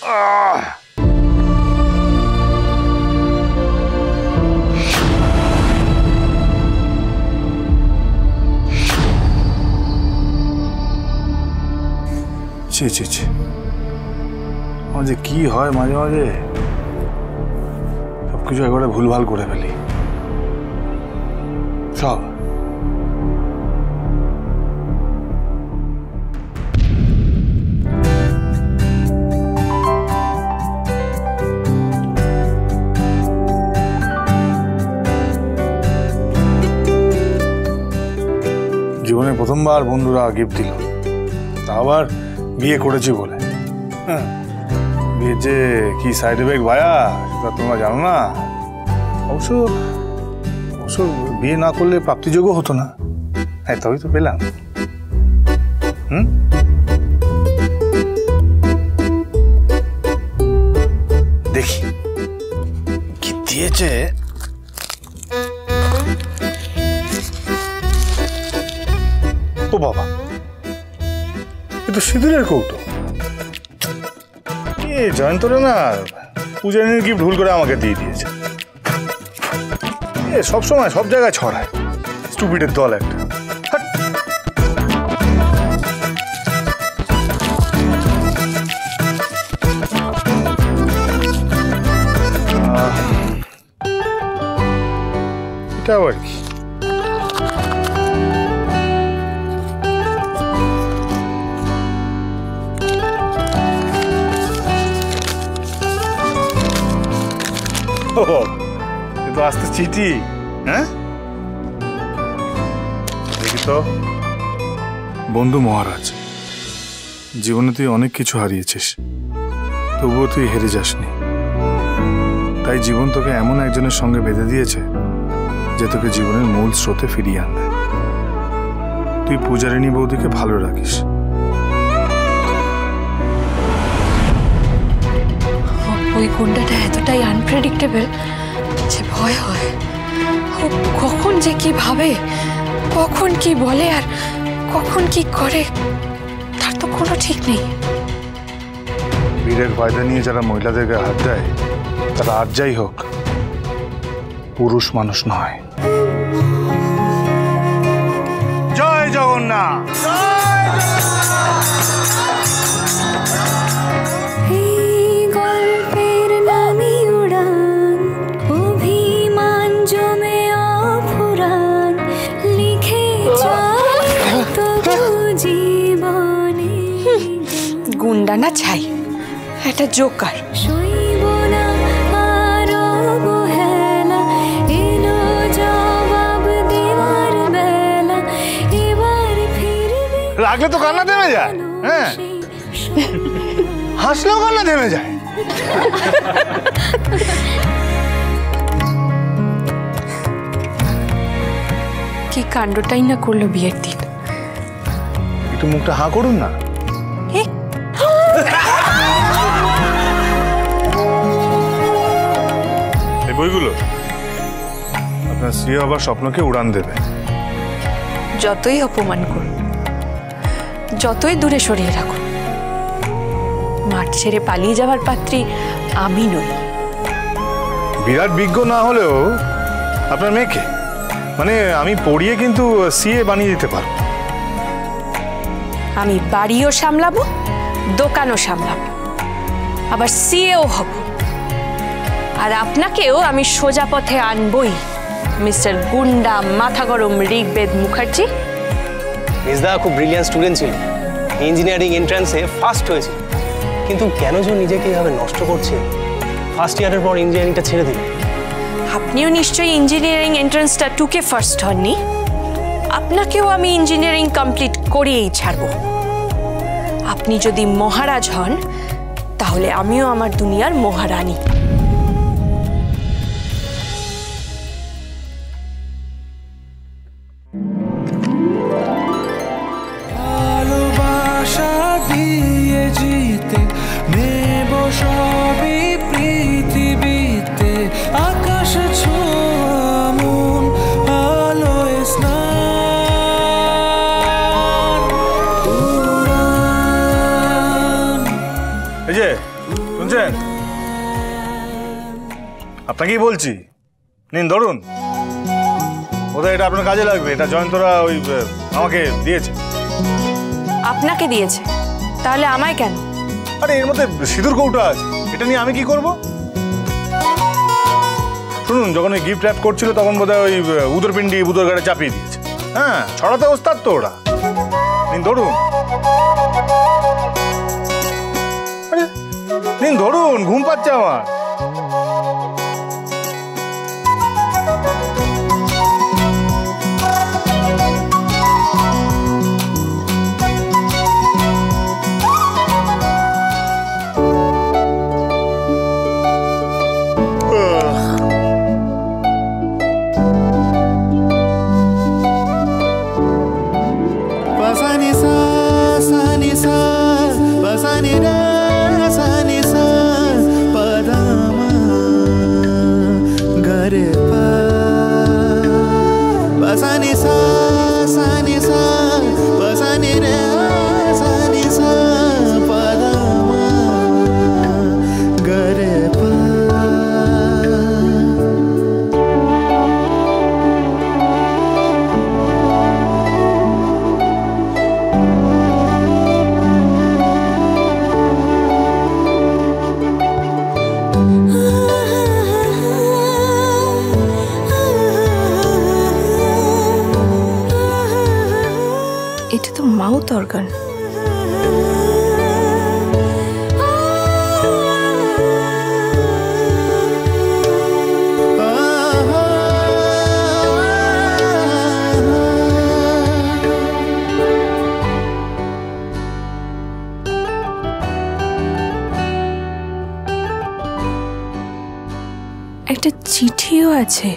ছি ছি ছি, মাঝে কি হয় মাঝে মাঝে সবকিছু একবারে ভুলভাল করে ফেলি সব। জীবনে প্রথমবার বন্ধুরা গিফট দিল, তা আবার বিয়ে করেছি বলে। হ্যাঁ, বিয়ের যে কি সাইড এফেক্ট ভায়া সেটা তোমরা জানো না। অবশ্য অবশ্য বিয়ে না করলে প্রাপ্তিযোগ্য হতো না। হ্যাঁ, তবেই তো পেলাম। দেখি কি দিয়েছে। ও বাবা, এ তো সিঁদুরের কৌটো। এ জয়ন্তরা না পূজারিনীর গিফট ভুল করে আমাকে দিয়ে দিয়েছে। এ সবসময় সব জায়গায় ছড়ায়, স্টুপিডের দল একটা। এটা আবার কি? তো আসতে চিঠি। হ্যাঁ, দেখি তো। বন্ধু মহারাজ, জীবনে তুই অনেক কিছু হারিয়েছিস, তবুও তুই হেরে যাসনি। তাই জীবন তোকে এমন একজনের সঙ্গে বেঁধে দিয়েছে যে তোকে জীবনের মূল স্রোতে ফিরিয়ে আনবে। তুই পূজারিনী বৌদিকে ভালো রাখিস। ওই গুন্ডাটা এতটাই আনপ্রেডিক্টেবল যে ভয় হয়। ও কখন যে কি ভাবে, কখন কি বলে আর কখন কি করে তার তো কোনো ঠিক নেই। বীরের ফায়দা নিয়ে যারা মহিলাদেরকে হাত দেয় তারা আর যাই হোক পুরুষ মানুষ নয়। জয় জগন্নাথ। গুন্ডা না ছাই, এটা জোকার। রাগলে তো কান্না থেমে যায়, হ্যাঁ, হাসলেও কান্না থেমে যায়। কি কাণ্ডটাই না করলো বিয়ের দিন। একটু মুখটা হাঁ করুন না। এই বইগুলো আপনার স্ত্রী আবার স্বপ্নকে উড়ান দেবে। যতই অপমান করুন, যতই দূরে সরিয়ে রাখুন, মাঠ ছেড়ে পালিয়ে যাওয়ার পাত্রী আমি নই। বিরাট বিজ্ঞ না হলেও আপনার মেয়েকে মানে আমি পড়িয়ে কিন্তু সিএ বানিয়ে দিতে পারবো। আমি বাড়িও সামলাবো, দোকানও সামলাবো, আবার সিএও হব। আর আপনাকেও আমি সোজা পথে আনবই, মিস্টার গুন্ডা মাথা গরম ঋগ্বেদ মুখার্জি। মিসদা খুব ব্রিলিয়ান্ট স্টুডেন্ট ছিল, ইঞ্জিনিয়ারিং এন্ট্রান্সে ফার্স্ট হয়েছিল, কিন্তু কেন যে নিজেকে এইভাবে নষ্ট করছে। ফার্স্ট ইয়ারের পর ইঞ্জিনিয়ারিংটা ছেড়ে দিল। আপনিও নিশ্চয়ই ইঞ্জিনিয়ারিং এন্ট্রান্সটা টুকে ফার্স্ট হননি। আপনাকেও আমি ইঞ্জিনিয়ারিং কমপ্লিট করিয়েই ছাড়ব। আপনি যদি মহারাজ হন তাহলে আমিও আমার দুনিয়ার মহারানী। শুনছেন? আপনাকেই বলছি, নিন ধরুন। বোধহয় এটা আপনার কাজে লাগবে। এটা জয়ন্তরা ওই আমাকে দিয়েছে। আপনাকে দিয়েছে? তাহলে আমায় কেন? আরে এর মধ্যে সিঁদুর কৌটা আছে, এটা নিয়ে আমি কি করব? শুনুন, যখন ওই গিফট র্যাপ করছিল তখন বোধহয় ওই উদরপিন্ডি বুদর গাড়ে চাপিয়ে দিয়েছে। হ্যাঁ, ছড়াতে ওস্তাদ তো ওরা। নিন ধরুন। আরে নিন ধরুন, ঘুম পাচ্ছে আমার। এটা তো মাউথ অর্গান। একটা চিঠিও আছে।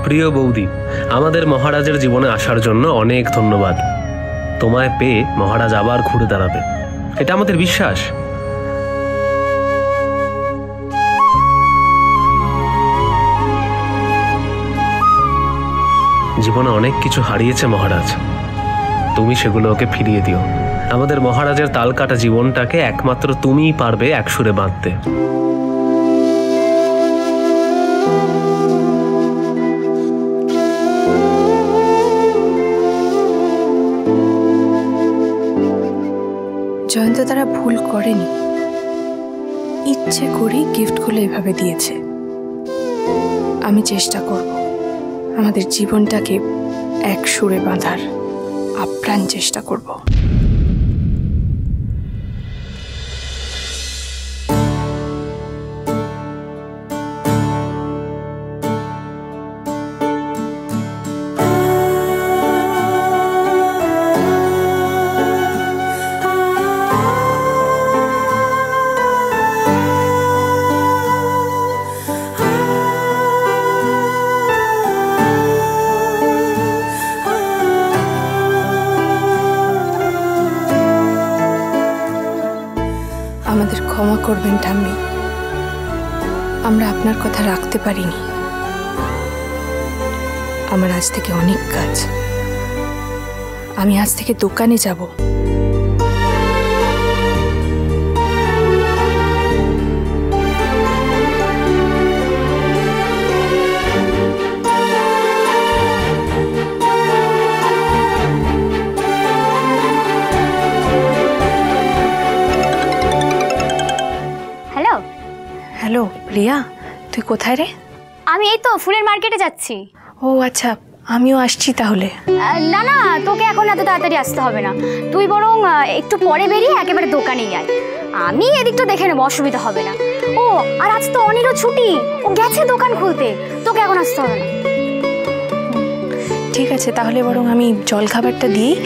প্রিয় বৌদি, আমাদের মহারাজের জীবনে আসার জন্য অনেক ধন্যবাদ। তোমায় পেয়ে মহারাজ আবার ঘুরে দাঁড়াবে, এটা আমাদের বিশ্বাস। জীবনে অনেক কিছু হারিয়েছে মহারাজ, তুমি সেগুলো ওকে ফিরিয়ে দিও। আমাদের মহারাজের তালকাটা জীবনটাকে একমাত্র তুমিই পারবে একসুরে বাঁধতে। জয়ন্ত তারা ভুল করেনি, ইচ্ছে করেই গিফটগুলো এভাবে দিয়েছে। আমি চেষ্টা করব আমাদের জীবনটাকে এক সুরে বাঁধার আপ্রাণ চেষ্টা করব। আমাদের ক্ষমা করবেন ঠাম্মি, আমরা আপনার কথা রাখতে পারিনি। আমার আজ থেকে অনেক কাজ, আমি আজ থেকে দোকানে যাব। হ্যালো প্রিয়া, তুই কোথায় রে? আমি এই তো ফুলের মার্কেটে যাচ্ছি। ও আচ্ছা, আমিও আসছি তাহলে। না না, তোকে এখন এত তাড়াতাড়ি আসতে হবে না, তুই বরং একটু পরে বেরিয়ে একেবারে দোকানেই আয়। আমি এদিকটা দেখে নেবো, অসুবিধা হবে না। ও আর আজ তো অনিরও ছুটি, ও গেছে দোকান খুলতে, তোকে এখন আসতে হবে না। ঠিক আছে, তাহলে বরং আমি জল খাবারটা দিয়েই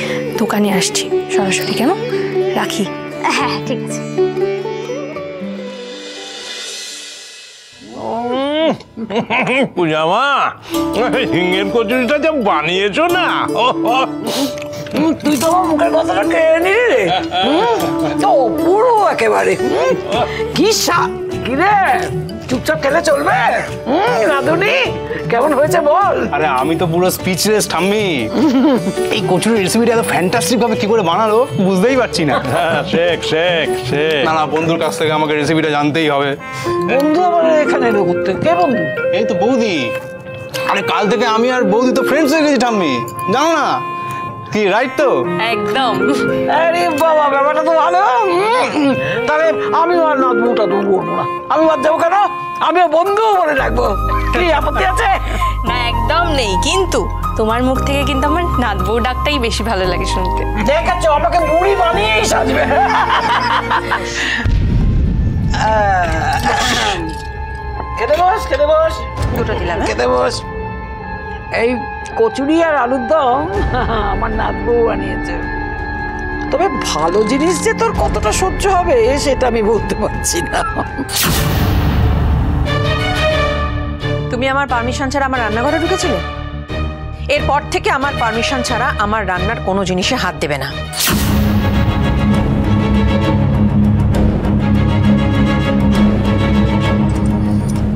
দোকানে আসছি সরাসরি। কেন, রাখি। হ্যাঁ ঠিক আছে। পূজামা, হিঙের কচুরিটা যা বানিয়েছো না, তুই তো আমার মুখের কথাটা কেড়ে নিলি রে। তো পুরো একেবারে কি রে, চুপচাপ খেলে চলবে? রাঁধুনি কেমন হয়েছে বল। আরে আমি তো পুরো স্পিচলেস ঠাম্মি। এই কচুরির রেসিপিটা এত ফ্যান্টাস্টিক ভাবে কি করে বানালো বুঝতেই পারছি না। হ্যাঁ শেখ শেখ শেখ। না না, বন্ধুর কাছ থেকে আমাকে রেসিপিটা জানতেই হবে। বন্ধু আবার এখানে এলো ঘুরতে? কে বন্ধু? এই তো বৌদি। আরে কাল থেকে আমি আর বৌদি তো ফ্রেন্ডস হয়ে গেছি ঠাম্মি, জানো না? কি রাইট তো? একদম। আরে বাবা, ব্যাপারটা তো ভালো। তাহলে আমি আর নাতবুটা তো করবো না। আমি বাদ যাবো কেন? আমিও বন্ধু বলে রাখবো। কি আপত্তি আছে? না একদম নেই, কিন্তু তোমার মুখ থেকে কিন্তু আমার নাতবউ ডাকটাই বেশি ভালো লাগে শুনতে। দেখেছো, আমাকে বুড়ি বানিয়েই সাজবে। খেতে বস, খেতে বস, দুটো দিলাম। খেতে বস। এই কচুরি আর আলুর দম আমার নাতবউ বানিয়েছে। তবে ভালো জিনিস যে তোর কতটা সহ্য হবে সেটা আমি বলতে পারছি না। তুমি আমার পারমিশন ছাড়া আমার রান্নাঘরে ঢুকেছিলে? এরপর থেকে আমার পারমিশন ছাড়া আমার রান্নার কোনো জিনিসে হাত দেবে না।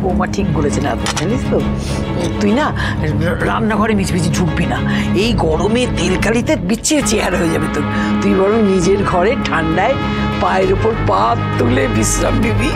বৌমা ঠিক বলেছে না, জানিস তো? তুই না রান্নাঘরে মিছমিছি ঢুকবি না। এই গরমে তেলকালিতে বিচ্ছিরে চেয়ার হয়ে যাবে তোর। তুই বরং নিজের ঘরে ঠান্ডায় পায়ের উপর পা তুলে বিশ্রাম নিবি।